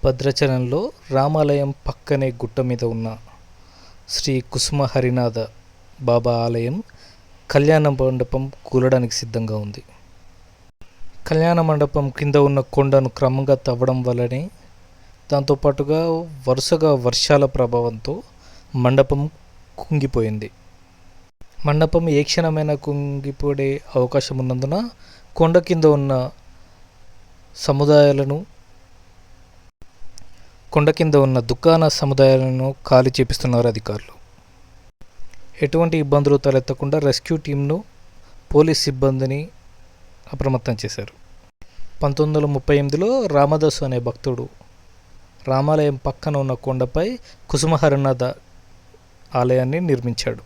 భద్రాచలంలో రామాలయం పక్కనే గుట్ట మీద ఉన్న శ్రీ కుసుమ హరినాథ బాబా ఆలయం కళ్యాణ మండపం కూలడానికి సిద్ధంగా ఉంది. కళ్యాణ మండపం కింద ఉన్న కొండను క్రమంగా తవ్వడం వల్లనే దాంతోపాటుగా వరుసగా వర్షాల ప్రభావంతో మండపం కుంగిపోయింది. మండపం ఏ క్షణమైనా కుంగిపోయే అవకాశం ఉన్నందున కొండ కింద ఉన్న దుకాణ సముదాయాలను ఖాళీ చేపిస్తున్నారు అధికారులు. ఎటువంటి ఇబ్బందులు తలెత్తకుండా రెస్క్యూ టీంను, పోలీస్ సిబ్బందిని అప్రమత్తం చేశారు. 1938లో రామదాసు అనే భక్తుడు రామాలయం పక్కన ఉన్న కొండపై కుసుమహరినాథ ఆలయాన్ని నిర్మించాడు.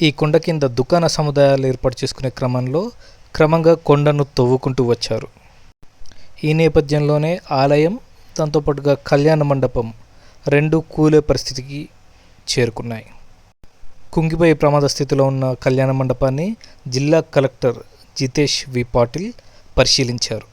ఈ కొండ కింద దుకాణ సముదాయాలు ఏర్పాటు చేసుకునే క్రమంగా కొండను తవ్వుకుంటూ వచ్చారు. ఈ నేపథ్యంలోనే ఆలయం, దాంతోపాటుగా కళ్యాణ మండపం రెండు కూలే పరిస్థితికి చేరుకున్నాయి. కుంగిపోయే ప్రమాద స్థితిలో ఉన్న కళ్యాణ మండపాన్ని జిల్లా కలెక్టర్ జితేష్ వి పాటిల్ పరిశీలించారు.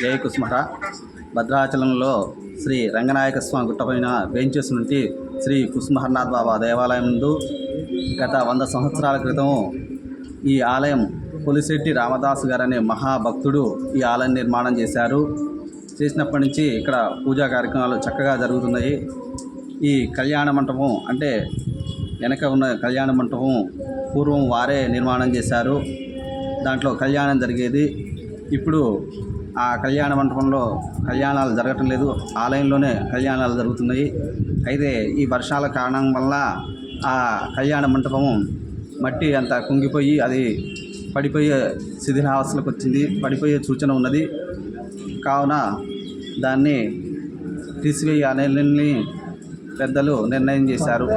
జై కుసుమహ. భద్రాచలంలో శ్రీ రంగనాయక స్వామి గుట్టపైన వేంచేసి నుండి శ్రీ కుసుమహరినాథ బాబా దేవాలయం ముందు గత 100 సంవత్సరాల క్రితం ఈ ఆలయం పులిశెట్టి రామదాసు గారు అనే మహాభక్తుడు ఈ ఆలయం నిర్మాణం చేశారు. చేసినప్పటి నుంచి ఇక్కడ పూజా కార్యక్రమాలు చక్కగా జరుగుతున్నాయి. ఈ కళ్యాణ మంటపం అంటే వెనక ఉన్న కళ్యాణ మంటపం పూర్వం వారే నిర్మాణం చేశారు. దాంట్లో కళ్యాణం జరిగేది. ఇప్పుడు ఆ కళ్యాణ మంటపంలో కళ్యాణాలు జరగటం లేదు, ఆలయంలోనే కళ్యాణాలు జరుగుతున్నాయి. అయితే ఈ వర్షాల కారణం వల్ల ఆ కళ్యాణ మంటపం మట్టి అంతా కుంగిపోయి అది పడిపోయే శిథిలావస్థలకు వచ్చింది, పడిపోయే సూచన ఉన్నది. కావున దాన్ని తీసివేయాలని పెద్దలు నిర్ణయం చేశారు.